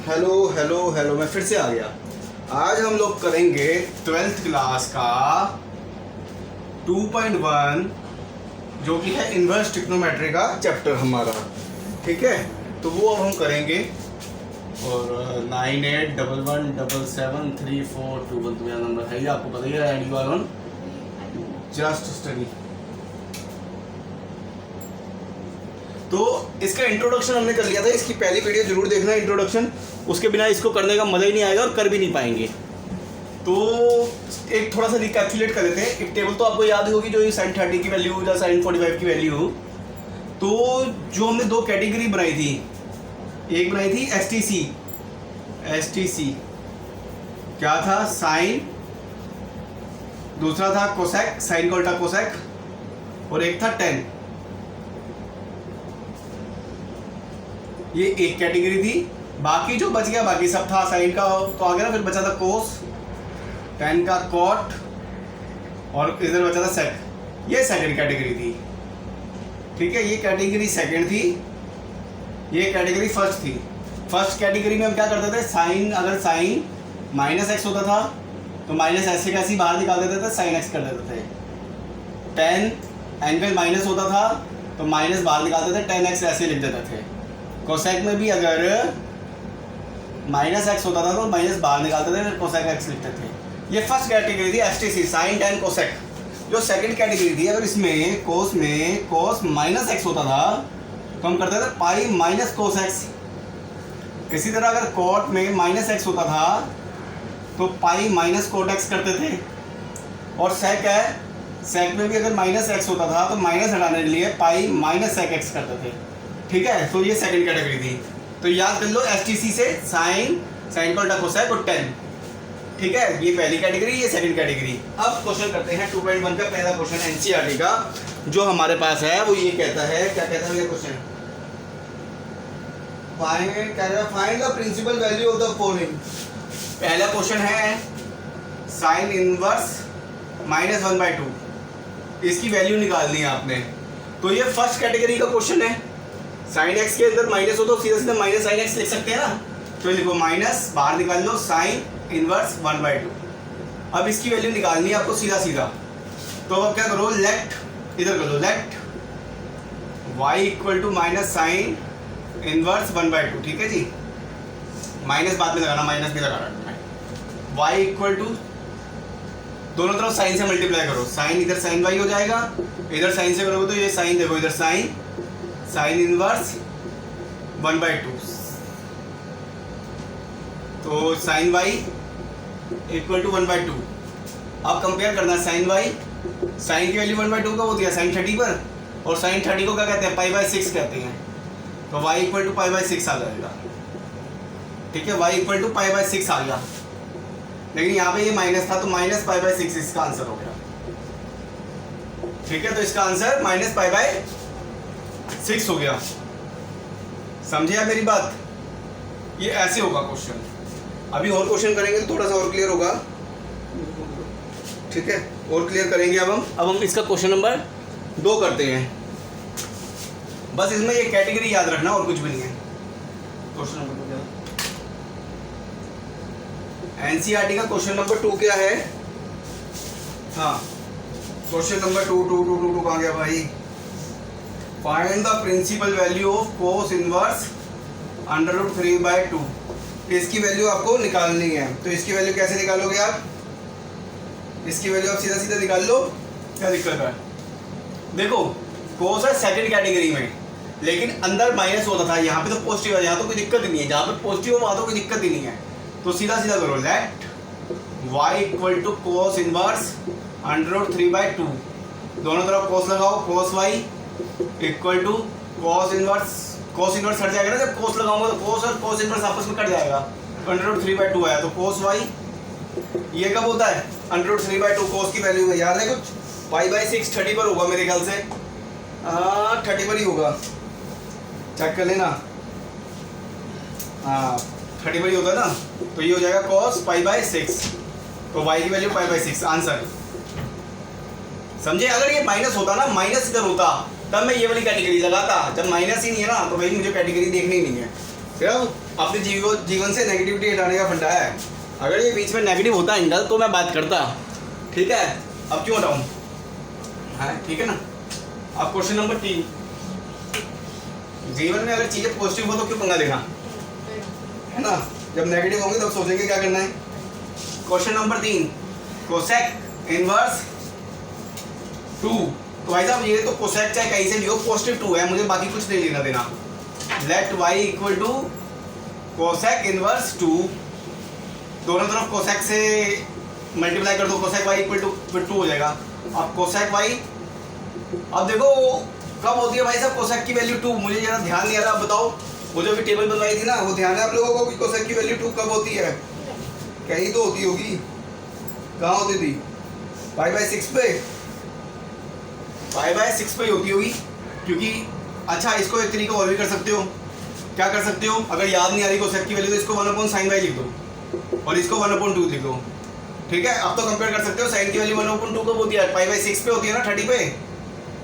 Hello hello hello, मैं फिर से आ गया। आज हम लोग करेंगे 12th क्लास का 2.1 जो कि है इन्वर्स ट्रिग्नोमेट्री का चैप्टर हमारा। ठीक है, तो वो अब हम करेंगे। और 9811773421 तो मेरा नंबर है ही, आपको पता ही है। And you are on just study. तो इसका इंट्रोडक्शन हमने कर लिया था, इसकी पहली वीडियो जरूर देखना इंट्रोडक्शन, उसके बिना इसको करने का मज़ा ही नहीं आएगा और कर भी नहीं पाएंगे। तो एक थोड़ा सा रिकैप्चुलेट कर लेते हैं। एक टेबल तो आपको याद होगी, जो ये sin 30 की वैल्यू या sin 45 की वैल्यू। तो जो हमने दो कैटेगरी बनाई थी, एक बनाई थी एस टी सी क्या था, साइन, दूसरा था कोसेक, साइन का उल्टा कोसेक, और एक था टेन। ये एक कैटेगरी थी। बाकी जो बच गया, बाकी सब था साइन का तो आ गया ना, फिर बचा था कोस, टेन का कॉट, और इधर बचा था सेक। ये सेकंड कैटेगरी थी। ठीक है, ये कैटेगरी सेकंड थी, ये कैटेगरी फर्स्ट थी। फर्स्ट कैटेगरी में हम क्या करते थे, साइन, अगर साइन माइनस एक्स होता था तो माइनस ऐसे कैसे बाहर निकाल देते थे, साइन एक्स कर देते थे। टेन एंगल माइनस होता था तो माइनस बाहर निकालते थे, टेन एक्स ऐसे लिख देते थे। कोसेक में भी अगर माइनस एक्स होता था तो माइनस बाहर निकालते थे, फिर कोसेक एक्स लिखते थे। ये फर्स्ट कैटेगरी थी एसटीसी, साइन टेन कोसेक। जो सेकंड कैटेगरी थी, अगर इसमें कोस माइनस एक्स होता था तो हम करते थे पाई माइनस कोस एक्स। इसी तरह अगर कॉट में माइनस एक्स होता था तो पाई माइनस कोट एक्स करते थे। और सेक है, सेक में भी अगर माइनस एक्स होता था तो माइनस हटाने के लिए पाई माइनस सेक एक्स करते थे। ठीक है, तो ये सेकंड कैटेगरी थी। तो याद कर लो, एसटीसी से साइन का उल्टा कोसेक और टेन। ठीक है, ये पहली कैटेगरी, ये सेकंड कैटेगरी। अब क्वेश्चन करते हैं 2.1 का पहला क्वेश्चन एनसीईआरटी का जो हमारे पास है। वो ये कहता है, क्या कहता है ये question, find the principal value of the following. पहला क्वेश्चन है साइन इनवर्स -1/2, इसकी वैल्यू निकालनी है आपने। तो ये फर्स्ट कैटेगरी का क्वेश्चन है। साइन एक्स के अंदर माइनस हो तो सीधा सीधा माइनस साइन एक्स लिख सकते हैं ना, तो लिखो माइनस, बाहर निकाल लो साइन इनवर्स 1/2। अब इसकी वैल्यू निकालनी है आपको सीधा सीधा। तो अब क्या करो, लेट, इधर कर लो let y equal to minus sine inverse 1/2। ठीक है जी, माइनस बाद में लगाना, माइनस भी लगा रहा है। y इक्वल टू, दोनों तरफ साइन से मल्टीप्लाई करो, साइन इधर साइन y हो जाएगा, इधर साइन से करोगे तो ये साइन, देखो इधर साइन इनवर्स 1/2। तो साइन y इक्वल टू 1/2। अब कंपेयर करना है साइन y, साइन की वैल्यू 1/2 का होती है साइन 30 पर, और साइन 30 को क्या कहते हैं, π/6 कहते हैं। तो y इक्वल टू π/6 आ जाएगा। ठीक है, y इक्वल टू π/6 आ गया, लेकिन यहाँ पे ये माइनस था तो माइनस π/6 इसका आंसर हो गया। ठीक है, तो इसका आंसर माइनस π/6 हो गया। समझे आप मेरी बात? ये ऐसे होगा क्वेश्चन। अभी और क्वेश्चन करेंगे तो थोड़ा सा और क्लियर होगा। ठीक है, और क्लियर करेंगे। अब हम इसका क्वेश्चन नंबर 2 करते हैं। बस इसमें ये कैटेगरी याद रखना और कुछ भी नहीं है। क्वेश्चन नंबर 2 क्या है? एनसीईआरटी का क्वेश्चन नंबर 2 क्या है? हाँ, क्वेश्चन नंबर 2 कहाँ गया भाई? Find the principal value of cos inverse √3/2। इसकी वैल्यू आपको निकालनी है। तो इसकी वैल्यू कैसे निकालोगे आप? इसकी वैल्यू आप सीधा सीधा निकाल लो, क्या दिक्कत है? देखो, कोस है सेकंड कैटेगरी में, लेकिन अंदर माइनस होता था, यहाँ पे तो पॉजिटिव है, यहाँ तो कोई दिक्कत ही नहीं है। जहाँ पे पॉजिटिव हो वहाँ तो कोई दिक्कत ही नहीं है। तो सीधा सीधा करो, let y equal to cos inverse √3/2। दोनों तरफ कोस लगाओ, cos y equal to cos inverse हट जाएगा ना, जब कोस लगाऊंगा तो कोस और कोस इनवर्स आपस में कट जाएगा। √3/2 आया तो कोस y, ये कब होता है √3/2, कोस की वैल्यू में याद है कुछ, π/6 30 पर होगा मेरे ख्याल से। 30 पर ही होगा, चेक कर लेना। हाँ, 30 पर ही होता है ना। तो ये हो जाएगा cos π/6, तो y की वैल्यू π/6 आंसर। समझे? अगर ये माइनस होता ना, माइनस इधर होता, तब मैं ये वाली कैटेगरी लगाता। जब माइनस ही नहीं है ना, तो भाई मुझे कैटेगरी देखनी नहीं है। सिर्फ अपने जीवन से नेगेटिविटी हटाने का फंडा है। अगर ये बीच में नेगेटिव होता एंगल तो मैं बात करता, ठीक है। अब क्यों हटाऊं, हाँ ठीक है ना। अब क्वेश्चन नंबर 3, जीवन में अगर चीजें पॉजिटिव हो तो क्यों पंगा लेना, है ना। जब नेगेटिव होंगे तब सोचेंगे क्या करना है। Question number 3, cosec inverse 2। तो भाई साहब ये तो कोसेक चाहे कहीं से भी हो पॉजिटिव 2 है, मुझे बाकी कुछ नहीं लेना देना। Let y equal to cosec inverse 2, दोनों तरफ कोसेक से मल्टीप्लाई कर दो, कोसेक y इक्वल टू फिर 2 हो जाएगा। अब कोसेक y, अब देखो कब होती है भाई साहब कोसेक की वैल्यू 2, मुझे जरा ध्यान नहीं आ रहा, बताओ। वो जो भी टेबल बनवाई थी ना, वो ध्यान है आप लोगों को कि कोसेक की वैल्यू 2 कब होती है? कहीं तो होती होगी, कहाँ होती थी? π/6 पे, π/6 पे होती होगी, क्योंकि अच्छा इसको एक तरीका और भी कर सकते हो। क्या कर सकते हो, अगर याद नहीं आ रही कोसेक की वैल्यू तो इसको 1/sin y लिख दो और इसको 1/2 लिख दो, ठीक है। अब तो कंपेयर कर सकते हो, साइन की वैल्यू 1/2 कब होती है? π/6 पे होती है ना, 30 पे,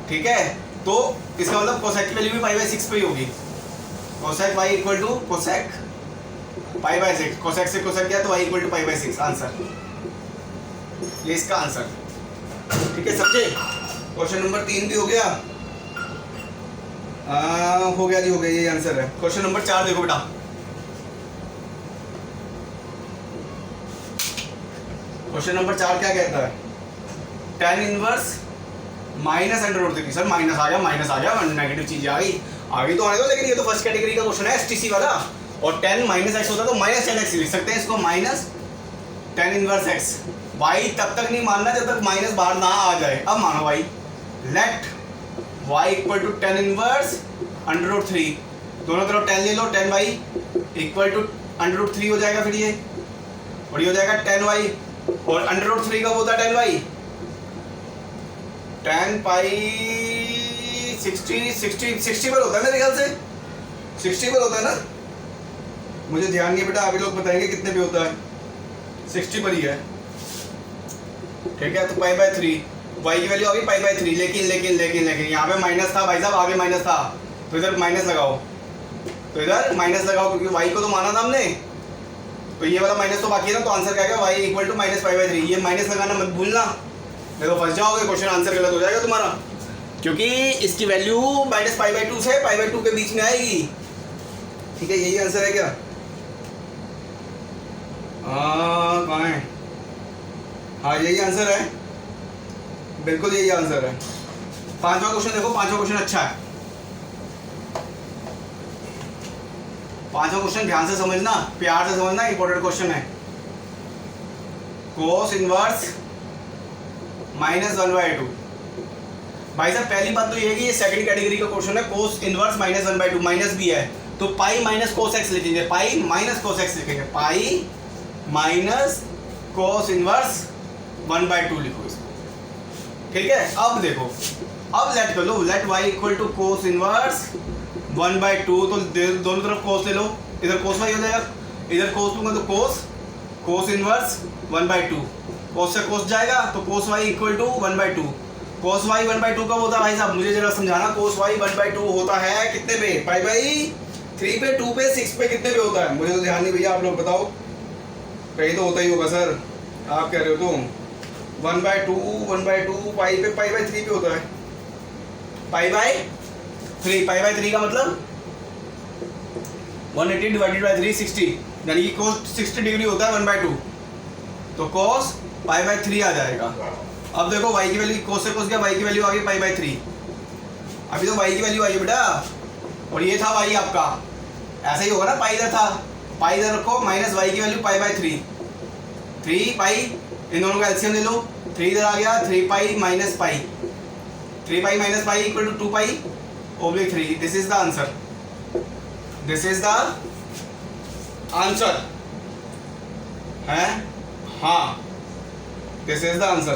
ठीक है। तो इसका मतलब कोसेक की वैल्यू भी π/6 पे ही होगी। Cosec y equal to cosec π/6, cosec से कोसेक गया तो y इक्वल टू π/6, आंसर ये इसका आंसर, ठीक है समझे। क्वेश्चन नंबर 3 भी हो गया, हो गया जी, हो गया, ये आंसर है। क्वेश्चन नंबर 4 देखो बेटा, क्वेश्चन नंबर 4 क्या कहता है? tan inverse -√3। सर माइनस आ गया, नेगेटिव चीज आ गई तो आने दो, लेकिन ये तो फर्स्ट कैटेगरी का क्वेश्चन है एसटीसी वाला, और tan -x होता तो -10x लिख सकते हैं इसको, -tan इनवर्स x। y तब तक नहीं मानना जब तक माइनस बाहर ना आ जाए। अब मानो y, let y equal to tan inverse √3, दोनों तरफ tan ले लो, tan y इक्वल टू √3 हो जाएगा, फिर ये और ये हो जाएगा tan y, और √3 कब होता है tan y? tan पाई 60 पर होता है मेरे ख्याल से, 60 पर होता है ना, मुझे ध्यान नहीं बेटा, अभी लोग बताएंगे कितने पे होता है, 60 पर ही है, ठीक है। तो π/3, y की वैल्यू आ गई π/3, लेकिन यहाँ पे माइनस था भाई साहब, आगे माइनस था, तो इधर माइनस लगाओ, क्योंकि y को तो माना था हमने, तो ये वाला माइनस तो बाकी है ना, तो आंसर क्या है? y equal to -π/3। ये माइनस लगाना मत भूलना, नहीं तो फंस जाओगे, क्वेश्चन आंसर गलत हो जाएगा तुम्हारा, क्योंकि इसकी वैल्यू -π/2 से π/2 के बीच में आएगी, ठीक है। यही आंसर है क्या? कहाँ है? हाँ यही आंसर है, बिल्कुल यही आंसर है। 5वां क्वेश्चन देखो, 5वां क्वेश्चन अच्छा है, 5वां क्वेश्चन ध्यान से समझना, प्यार से समझना, इंपॉर्टेंट क्वेश्चन है। कोस इनवर्स -1/2। भाई साहब पहली बात तो ये है कि ये सेकंड कैटेगरी का क्वेश्चन है, कोस इनवर्स -1/2, माइनस भी है तो पाई माइनस कोस एक्स लिखेंगे, पाई माइनस कोस एक्स लिखेंगे, पाई माइनस कोस इनवर्स 1/2 लिखो इसको, ठीक है। अब देखो, अब लेट कर लो, let y equal to cos inverse 1/2, तो दोनों तरफ कोस ले लो, इधर कोस y हो जाएगा, इधर कोस लूंगा तो कोस इनवर्स 1/2, कोस से कोस जाएगा तो cos y equal to 1/2। Cos y 1/2 कब होता है भाई साहब, मुझे जरा समझाना। कोस y 1/2 होता है कितने पे? π/3 पे, 2 पे, 6 पे, कितने पे होता है? मुझे तो ध्यान नहीं भैया, आप लोग बताओ, कहीं तो होता ही होगा सर, आप कह रहे हो तो 1/2 पाई पे, π/3 पे होता है, π/3 का मतलब 180 डिवाइडेड बाई 3, 60, यानी कि कोस 60 डिग्री होता है 1/2, तो कोस π/3 आ जाएगा। अब देखो y की वैल्यू, कोस से कोस गया, y की वैल्यू आ गई π/3, अभी तो y की वैल्यू आई है बेटा, और ये था y आपका, ऐसा ही होगा ना, पाई इधर था, पाई इधर रखो, माइनस y की वैल्यू π/3, 3 पाई, इन दोनों का एलसीएम ले लो, 3 इधर आ गया, 3 pi minus pi, 3 pi minus pi equal to 2 pi oblique 3। This is the answer, this is the answer है, हाँ दिस इज द आंसर,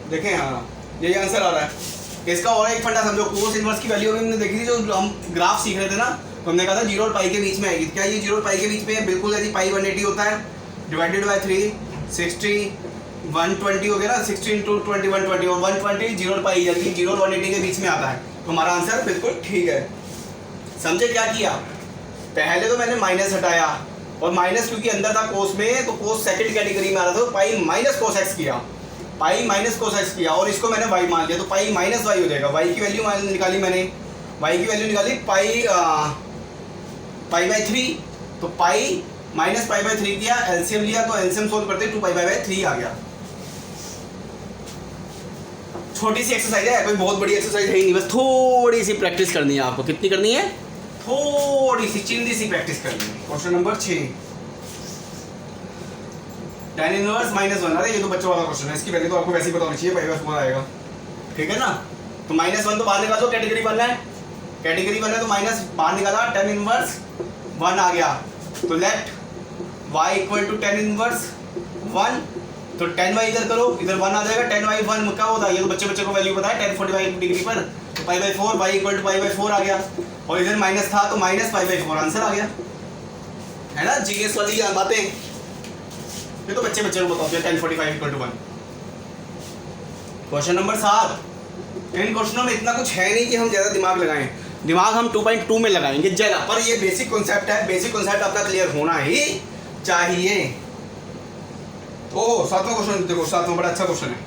देखें, हाँ यही आंसर आ रहा है। इसका और एक फंडा समझो, कोस इनवर्स की वैल्यू हमने देखी थी, जो हम ग्राफ सीख रहे थे ना, तो हमने कहा था 0 और पाई के बीच में आएगी। क्या ये 0 और पाई के बीच में है? बिल्कुल, यदि पाई 180 होता है, डिवाइडेड बाय 3, 60, 120 हो गया ना, 16 × 20, 120, और 120 0 और पाई, यानी 0 और 180 के बीच में आता है, तो हमारा आंसर बिल्कुल ठीक है। समझे क्या किया? पहले तो मैंने माइनस हटाया, और माइनस क्योंकि अंदर था कोस में, तो कोस सेकंड कैटेगरी में आ रहा था, तो पाई माइनस कोस एक्स किया, पाई माइनस कोस एक्स किया, और इसको मैंने वाई मान लिया, तो पाई माइनस वाई हो जाएगा। वाई की वैल्यू निकाली मैंने, वाई की वैल्यू निकाली पाई पाई बाई 3, तो पाई माइनस पाई बाई 3 किया, एलसीएम लिया, तो एलसीएम सोल्व करते 2 पाई बाई 3 आ गया। छोटी सी एक्सरसाइज है, कोई बहुत बड़ी एक्सरसाइज है ही नहीं, बस थोड़ी सी प्रैक्टिस करनी है आपको। कितनी करनी है? थोड़ी सी चिंदी सी प्रैक्टिस करनी है। Question number 6, tan inverse -1। अरे ये तो बच्चों वाला क्वेश्चन है, इसकी वैल्यू तो आपको वैसे ही पता होनी चाहिए, पाई बाई 4 आएगा, ठीक है ना। तो -1 तो बाहर निकाल दो, कैटेगरी 1 है, कैटेगरी 1 है तो माइनस बाहर निकाला, tan इनवर्स 1 आ गया, तो let y equal to tan inverse 1, तो tan y इधर करो, इधर 1 आ जाएगा, tan y 1 क्या होता है, ये तो बच्चे को वैल्यू पता है, tan 45 डिग्री पर, तो pi by 4, y equal to pi by 4 आ गया, और इधर माइनस था तो माइनस पाई बाई 4 आंसर आ गया, है ना। जीएस वाली बातें ये तो बच्चे को बताओ, tan 45 equal to 1। Question number 7, इन क्वेश्चनों में इतना कुछ है नहीं कि हम ज़्यादा दिमाग लगाएं, दिमाग हम 2.2 में लगाएंगे ज़्यादा, पर ये बेसिक कॉन्सेप्ट है, बेसिक कॉन्सेप्ट आपका क्लियर होना ही चाहिए। ओह 7वां क्वेश्चन देखो, 7वां बड़ा अच्छा क्वेश्चन है,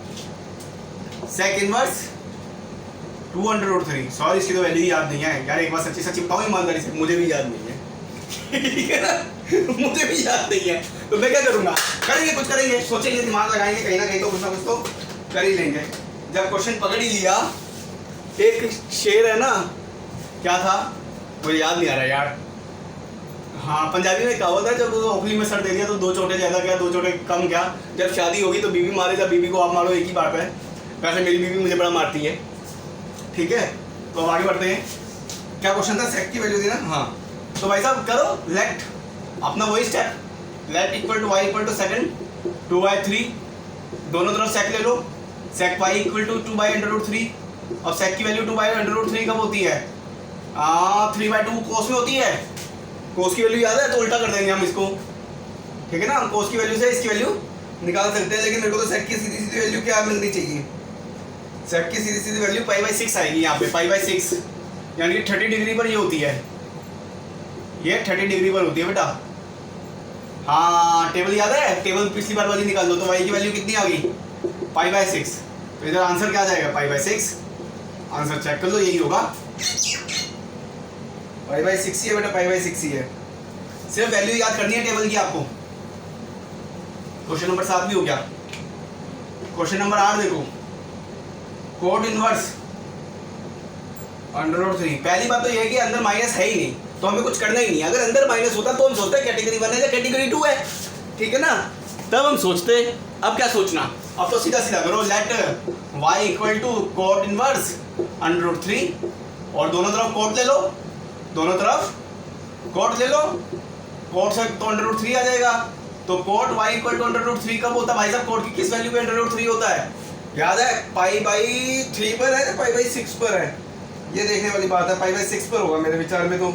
सेक इनवर्स 2√3। सॉरी इसकी तो वैल्यू याद नहीं है यार, एक बार सच्ची सच्ची बताओ ईमानदारी से, मुझे भी याद नहीं है ठीक है ना, मुझे भी याद नहीं है, तो मैं क्या करूँगा, करेंगे कुछ करेंगे, सोचेंगे, दिमाग लगाएंगे, कहीं ना कहीं तो कुछ ना कुछ तो कर ही लेंगे। जब क्वेश्चन पकड़ ही लिया, एक शेर है ना, क्या था मुझे याद नहीं आ रहा यार, हाँ पंजाबी में कहावत है, जब ओखली में सर दे दिया तो 2 चोटें ज़्यादा क्या 2 चोटें कम क्या, जब शादी होगी तो बीवी मारे, जब बीवी को आप मारो एक ही बात है। वैसे मेरी बीवी मुझे बड़ा मारती है, ठीक है। तो अब आगे बढ़ते हैं, क्या क्वेश्चन था, सेक की वैल्यू थी ना, हाँ। तो भाई साहब करो लेट, अपना वही step, let equal to y equal to second 2/3, दोनों तरफ सेक ले लो, सेक वाई इक्वल टू 2/√3। अब सेक की वैल्यू 2/√3 कब होती है, 3/2 कोस में होती है, कोस की वैल्यू याद है तो उल्टा कर देंगे हम इसको, ठीक है ना। हम कोस की वैल्यू से इसकी वैल्यू निकाल सकते हैं, लेकिन मेरे को तो सेक की सीधी सीधी वैल्यू क्या मिलनी चाहिए, सेक की सीधी सीधी वैल्यू पाई बाई 6 आएगी यहाँ पे, पाई बाई 6 यानी कि 30 डिग्री पर ये होती है, ये 30 डिग्री पर होती है बेटा। हाँ टेबल याद है, टेबल पिछली बार वाली निकाल दो, तो वाई की वैल्यू कितनी आ गई, पाई बाई 6, तो इधर आंसर क्या आ जाएगा, पाई बाई 6। आंसर चेक कर लो, यही होगा, पाई बाई 6 ही है बेटा, पाई बाई 6 ही है, सिर्फ वैल्यू याद करनी है टेबल की आपको। क्वेश्चन नंबर 7 भी हो गया। क्वेश्चन नंबर 8 देखो, कोट इनवर्स √3। पहली बात तो यह है कि अंदर माइनस है ही नहीं, तो हमें कुछ करना ही नहीं, अगर अंदर माइनस होता तो हम सोचते हैं कैटेगरी 1 है या कैटेगरी 2 है, ठीक है ना, तब हम सोचते। अब क्या सोचना, अब तो सीधा सीधा करो, let y equal to cot inverse √3, और दोनों तरफ कोट ले लो, दोनों तरफ कोट ले लो, कोट से तो √3 आ जाएगा, तो कोट y इक्वल टू √3 कब होता है भाई साहब, कोट की किस वैल्यू पे √3 होता है, याद है, पाई बाई 3 पर है या पाई बाई 6 पर है, ये देखने वाली बात है, पाई बाई 6 पर होगा मेरे विचार में, तो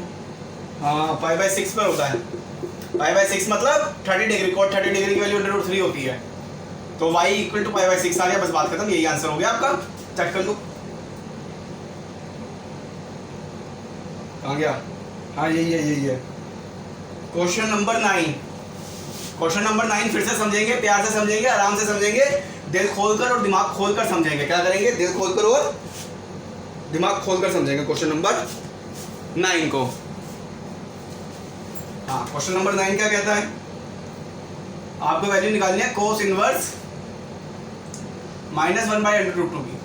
हाँ पाई बाई 6 पर होता है, पाई बाई 6 मतलब 30 डिग्री, कोट 30 डिग्री की वैल्यू √3 होती है, तो y equal to pi by 6 आ गया, बस बात खत्म, यही आंसर हो गया आपका, चेक कर लो कहाँ गया, हाँ यही है। क्वेश्चन नंबर 9, क्वेश्चन नंबर 9 फिर से समझेंगे, प्यार से समझेंगे, आराम से समझेंगे, दिल खोलकर और दिमाग खोलकर समझेंगे। क्या करेंगे, दिल खोलकर और दिमाग खोलकर समझेंगे क्वेश्चन नंबर 9 को। हाँ क्वेश्चन नंबर 9 क्या कहता है, आपको वैल्यू निकालनी है कोस इनवर्स -1/√2 की।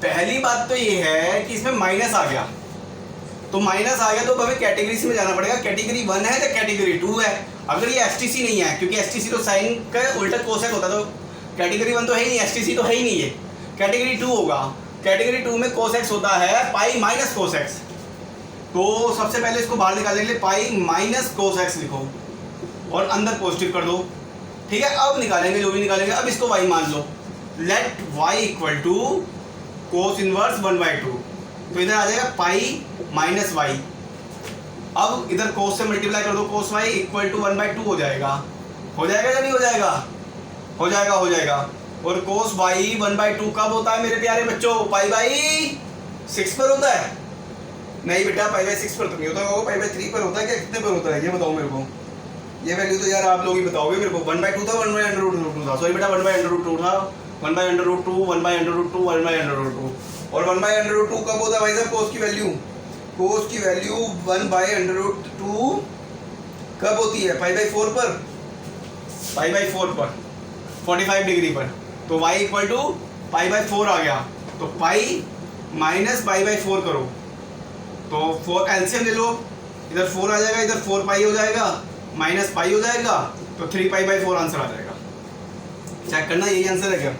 पहली बात तो ये है कि इसमें माइनस आ गया, तो माइनस आ गया तो हमें कैटेगरीज में जाना पड़ेगा, कैटेगरी 1 है या कैटेगरी 2 है। अगर ये एसटीसी नहीं है, क्योंकि एसटीसी तो साइन का उल्टा कोसेक होता, तो कैटेगरी 1 तो है ही नहीं, एसटीसी तो है ही नहीं, ये कैटेगरी 2 होगा। कैटेगरी 2 में कोसेक्स होता है पाई माइनस कोसेक्स, तो सबसे पहले इसको बाहर निकालने के लिए पाई माइनस कोसेक्स लिखो और अंदर पॉजिटिव कर दो, ठीक है। अब निकालेंगे जो भी निकालेंगे, अब इसको y मान लो, let y equal to cos inverse 1/2, तो इधर आ जाएगा पाई माइनस वाई। अब इधर कोस से मल्टीप्लाई कर दो, कोस वाई इक्वल टू 1/2 हो जाएगा, हो जाएगा या नहीं हो जाएगा, हो जाएगा, हो जाएगा। और कोस वाई 1/2 कब होता है मेरे प्यारे बच्चों, पाई बाई 6 पर होता है, नहीं बेटा पाई बाई 6 पर तो नहीं होता, वो पाई बाई 3 पर होता है क्या, कितने पर होता है ये बताओ मेरे को। ये वैल्यू तो यार आप लोग ही बताओगे मेरे को। 1/2 था, 1/√2 था, सॉरी बेटा 1/√2 था, 1/√2, 1/√2, 1/√2। और 1/√2 कब होता है भाई साहब कोस की वैल्यू? कोस की वैल्यू 1/√2 कब होती है? पाई/4 पर, पाई/4 पर 45 डिग्री पर। तो y इक्वल टू पाई/4 आ गया, तो पाई माइनस पाई/4 करो तो 4 एलसीएम ले लो, इधर 4 आ जाएगा, इधर 4 पाई हो जाएगा, माइनस पाई हो जाएगा, तो 3 पाई/4 आंसर आ जाएगा। चेक करना यही आंसर है क्या?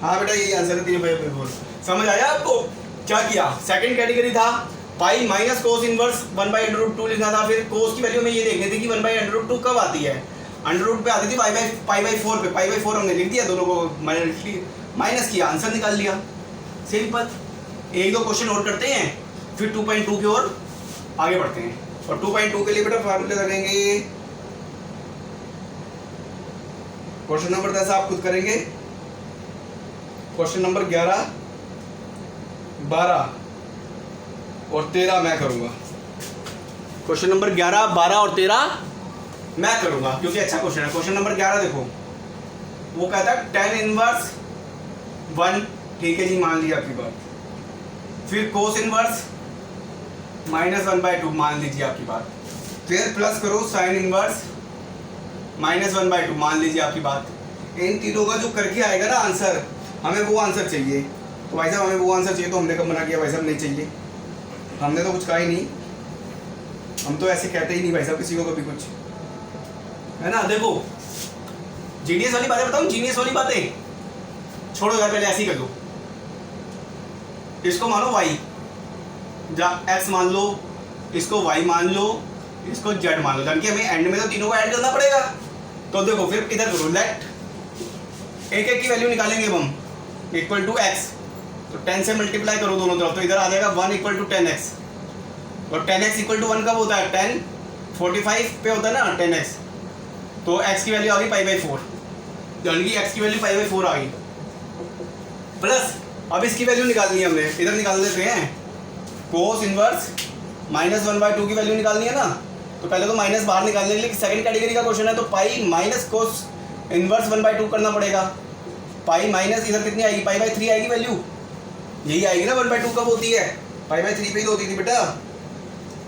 हाँ बेटा यही आंसर है, 3 पाई/4। समझ आया आपको? क्या किया? सेकंड कैटेगरी था पाई माइनस कोस इनवर्स 1/√2 लिखना था, फिर कोस की वैल्यू में ये देखनी थी कि 1/√2 कब आती है। अंडर पे आती थी पाई/4 पे, पाई/4 हमने लिख दिया, दोनों को माइनस किया, आंसर निकाल लिया, सिंपल। एक दो क्वेश्चन और करते हैं, फिर 2.2 की ओर आगे बढ़ते हैं। और 2.2 के लिए बेटा फार्मूले लगेंगे। क्वेश्चन नंबर 10 आप खुद करेंगे, क्वेश्चन नंबर 11, 12 और 13 मैं करूंगा। क्वेश्चन नंबर 11, 12 और 13 मैं करूंगा क्योंकि अच्छा क्वेश्चन है। क्वेश्चन नंबर 11 देखो, वो कहता है tan इनवर्स 1, ठीक है जी, मान लिया आपकी बात। फिर कोस इनवर्स -1/2 मान लीजिए आपकी बात। फिर प्लस करो साइन इनवर्स -1/2 मान लीजिए आपकी बात। इन तीनों का जो करके आएगा ना आंसर, हमें वो आंसर चाहिए। तो भाई साहब हमें वो आंसर चाहिए, तो हमने कब मना किया भाई साहब नहीं चाहिए? हमने तो कुछ कहा ही नहीं, हम तो ऐसे कहते ही नहीं भाई साहब किसी को कभी कुछ, है ना। देखो जीनियस वाली बातें बताऊं, जीनियस वाली बातें छोड़ो यार, पहले ऐसे ही कर दो। इसको मानो y, जा x मान लो, इसको y मान लो, इसको z मान लो, जबकि हमें एंड में तो तीनों को ऐड करना पड़ेगा। तो देखो फिर इधर करो, लेट एक एक की वैल्यू निकालेंगे हम, इक्वल टू x, तो 10 से मल्टीप्लाई करो दोनों तरफ, तो इधर आ जाएगा 1 इक्वल टू 10x। और 10x इक्वल टू 1 कब होता है? 10 45 पे होता है ना 10x, तो x की वैल्यू आ गई पाई/4, यानी कि x की वैल्यू पाई/4 आ गई। प्लस अब इसकी वैल्यू निकालनी है हमने, इधर निकाल लेते हैं। कोस इनवर्स -1/2 की वैल्यू निकालनी है ना, तो पहले तो माइनस बाहर निकालने के लिए, सेकंड कैटेगरी का क्वेश्चन है, तो पाई माइनस कोस इनवर्स 1/2 करना पड़ेगा। पाई माइनस इधर कितनी आएगी? पाई/3 आएगी वैल्यू, यही आएगी ना। 1/2 कब होती है? पाई/3 पे ही होती थी बेटा।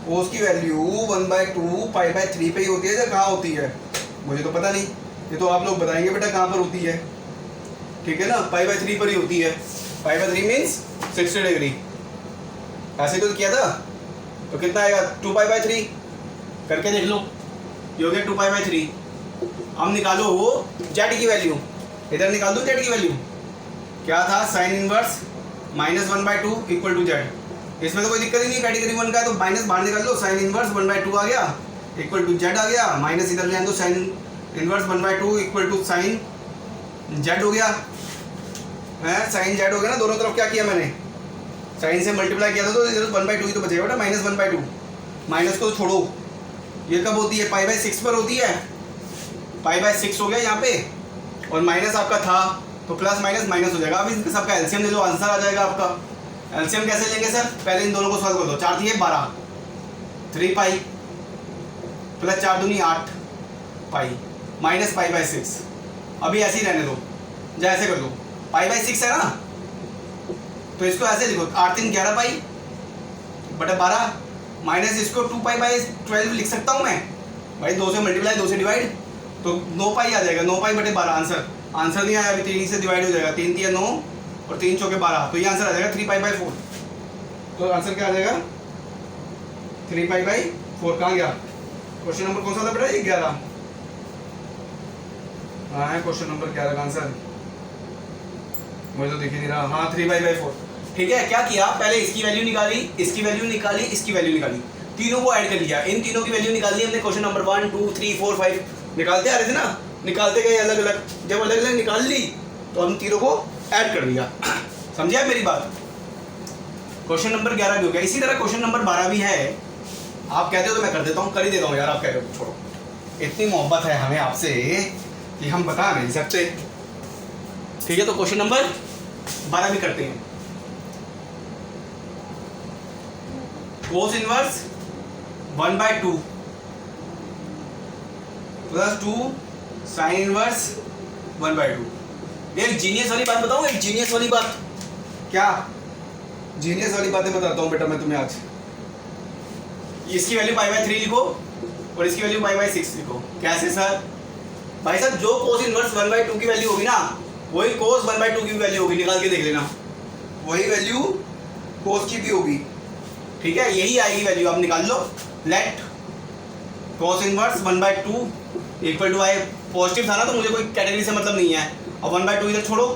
कोस की वैल्यू 1/2 पाई/3 पे ही होती है, या कहाँ होती है? मुझे तो पता नहीं, ये तो आप लोग बताएंगे बेटा कहाँ पर होती है, ठीक है ना। पाई/3 पर ही होती है। पाई/3 मीन्स 60 डिग्री, ऐसे तो किया था। तो कितना आएगा? 2 पाई/3 करके देख लो, ये हो गया 2 पाई/3। हम निकालो वो जेड की वैल्यू, इधर निकाल दो जेड की वैल्यू। क्या था? Sine inverse -1/2 equal to z. इसमें तो कोई दिक्कत ही नहीं, कैटेगरी 1 का है, तो माइनस बाहर निकाल लो, साइन इनवर्स 1/2 आ गया इक्वल टू जेड आ गया, माइनस इधर ले आए तो sine inverse 1/2 equal to sine z हो गया, है साइन जेड हो गया ना। दोनों तरफ क्या किया मैंने? साइन से मल्टीप्लाई किया था, तो इधर 1/2 ही तो बचेगा बेटा, -1/2। माइनस को छोड़ो, ये कब होती है? पाई/6 पर होती है, पाई/6 हो गया यहाँ पे, और माइनस आपका था तो प्लस माइनस माइनस हो जाएगा। अब इनका सबका एलसीएम ले लो, आंसर आ जाएगा आपका। एलसीएम कैसे लेंगे सर? पहले इन दोनों को सॉल्व कर दो। 4 थी 12, 3 पाई प्लस 4 दूनी 8 पाई माइनस पाई/6। अभी ऐसे ही रहने दो, या ऐसे कर दो, पाई/6 है ना, तो इसको ऐसे लिखो, 8 3 11 पाई बटा 12 माइनस इसको 2 पाई/12 लिख सकता हूँ मैं भाई, 2 से मल्टीप्लाई 2 से डिवाइड, तो 9 पाई आ जाएगा, 9 पाई बटे 12 आंसर। आंसर नहीं आया अभी, 3 से डिवाइड हो जाएगा, 3 3 9 और 3 चौके 12, तो ये आंसर आ जाएगा 3 पाई/4। तो आंसर क्या आ जाएगा? 3 पाई/4। कहाँ गया क्वेश्चन नंबर? कौन सा था बेटा? 11। हाँ है क्वेश्चन नंबर 11 का आंसर, मुझे तो दिख ही नहीं रहा। हाँ 3 पाई/4, ठीक है। क्या किया? पहले इसकी वैल्यू निकाली, इसकी वैल्यू निकाली, इसकी वैल्यू निकाली, तीनों को ऐड कर लिया। इन तीनों की वैल्यू निकालनी हमने क्वेश्चन नंबर 1 2 3 4 5 निकालते आ रहे थे ना, निकालते गए अलग अलग। जब अलग अलग निकाल ली तो हम तीनों को ऐड कर दिया। समझे आप मेरी बात? क्वेश्चन नंबर 11 भी हो गया। इसी तरह क्वेश्चन नंबर 12 भी है। आप कहते हो तो मैं कर देता हूँ, कर ही देता हूँ यार, आप कह रहे हो छोड़ो। इतनी मोहब्बत है हमें आपसे कि हम बता नहीं सकते, ठीक है। तो क्वेश्चन नंबर 12 भी करते हैं। कोस इनवर्स 1/2 प्लस 2 साइन इनवर्स 1/2। एक जीनियस वाली बात बताऊं, एक जीनियस वाली बात। क्या जीनियस वाली बातें बताता हूँ बेटा मैं तुम्हें आज। इसकी वैल्यू π/3 लिखो और इसकी वैल्यू π/6 लिखो। कैसे सर? भाई साहब जो कोस इनवर्स 1/2 की वैल्यू होगी ना, वही कोस 1/2 की वैल्यू होगी। निकाल के देख लेना, वही वैल्यू कोस की भी होगी। ठीक है, यही आएगी वैल्यू, आप निकाल लो। Let cos inverse 1/2 equal to आए, पॉजिटिव था ना तो मुझे कोई कैटेगरी से मतलब नहीं है। अब 1/2 इधर छोड़ो,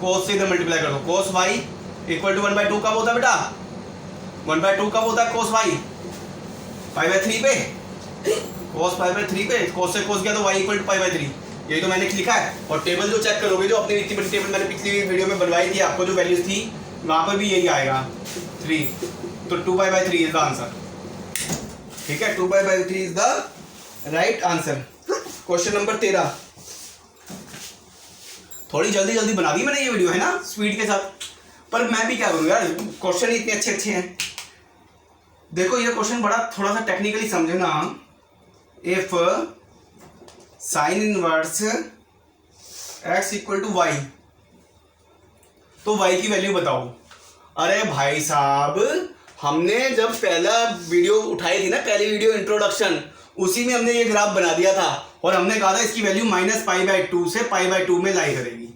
कोस से इधर मल्टीप्लाई कर दो। कोस वाई इक्वल टू 1/2 कब होता है बेटा? 1/2 कब होता है कोस वाई? π/3 पे, कोस π/3 पे। कोस से कोस गया तो वाई इक्वल टू π/3। यही तो मैंने लिखा है। और टेबल जो चेक करोगे, जो अपनी इतनी बड़ी टेबल मैंने पिछली वीडियो में बनवाई थी आपको, जो वैल्यूज थी वहाँ पर भी यही आएगा 3। तो 2π/3 इज द आंसर। ठीक है, 2π/3 is the right answer. Question number 13। थोड़ी जल्दी जल्दी बना दी मैंने ये वीडियो, है ना, स्पीड के साथ। पर मैं भी क्या करूँ यार, क्वेश्चन इतने अच्छे अच्छे हैं। देखो ये क्वेश्चन बड़ा थोड़ा सा टेक्निकली समझे ना। If sine inverse x equal to y, तो y की वैल्यू बताओ। अरे भाई साहब, हमने जब पहला वीडियो उठाई थी ना, पहली वीडियो इंट्रोडक्शन, उसी में हमने ये ग्राफ बना दिया था और हमने कहा था इसकी वैल्यू -π/2 से π/2 में लाई करेगी।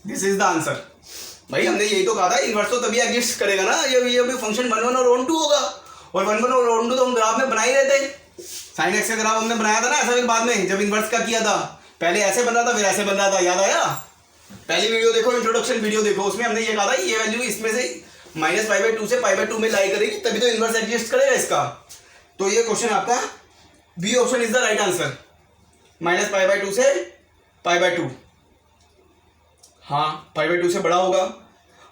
This is the answer. भाई हमने यही तो कहा था, इनवर्स तो तभी एग्जिस्ट करेगा ना, ये भी फंक्शन 1/1 और 1/2 होगा। और 1/1 और 1/2 तो हम ग्राफ में बना ही रहे थे। साइन एक्स का ग्राफ हमने बनाया था ना ऐसा, फिर बाद में जब इनवर्स का किया था, पहले ऐसे बन रहा था फिर ऐसे बन रहा था, याद आया? पहली वीडियो देखो, इंट्रोडक्शन वीडियो देखो, उसमें हमने ये कहा था ये वैल्यू इसमें से -π/2 से π/2 में लाई करेगी, तभी तो इनवर्स एग्जिस्ट करेगा इसका। तो ये क्वेश्चन आपका B option is the right answer. -π/2 से π/2। हाँ, π/2 से बड़ा होगा।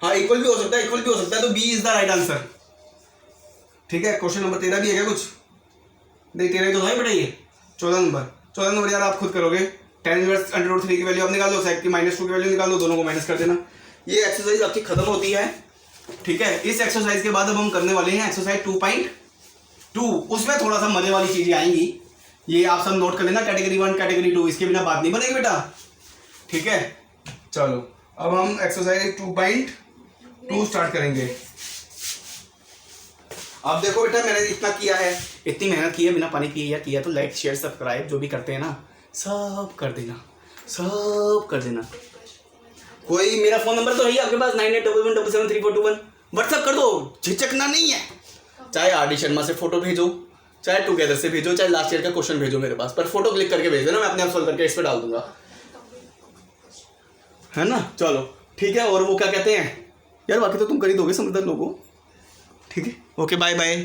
हाँ, इक्वल भी हो सकता है, इक्वल भी हो सकता है, तो B is the right answer. ठीक है, क्वेश्चन नंबर 13 भी है क्या कुछ? नहीं, 13 तो है बेटा ये। 14 नंबर यार आप खुद करोगे। tan इनवर्स √3 की वैल्यू आप निकाल लो, सेक की -2 की वैल्यू निकाल लो, दोनों को माइनस कर देना। ये एक्सरसाइज आपकी खत्म होती है। ठीक है, इस एक्सरसाइज के बाद अब हम करने वाले हैं एक्सरसाइज 2.2। उसमें थोड़ा सा मजे वाली चीजें आएंगी, ये आप सब नोट कर लेना। कैटेगरी 1 कैटेगरी 2 इसके बिना बात नहीं बनेगी बेटा। ठीक है, चलो अब हम एक्सरसाइज 2.2 स्टार्ट करेंगे। अब देखो बेटा, मैंने इतना किया है, इतनी मेहनत की है, बिना पानी पिए किया, तो लाइक शेयर सब्सक्राइब जो भी करते हैं ना, सब कर देना, सब कर देना। कोई मेरा फोन नंबर तो है ही आपके पास, 9811773421। व्हाट्सअप कर दो, झिझकना नहीं है। चाहे आर डी शर्मा से फोटो भेजो, चाहे टुगेदर से भेजो, चाहे लास्ट ईयर का क्वेश्चन भेजो मेरे पास, पर फोटो क्लिक करके भेज देना, मैं अपने आप सोल्व करके इस पर डाल दूंगा, है ना। चलो ठीक है, और वो क्या कहते हैं यार, बाकी तो तुम कर ही दोगे समझदार लोगों। ठीक है, ओके, बाय बाय।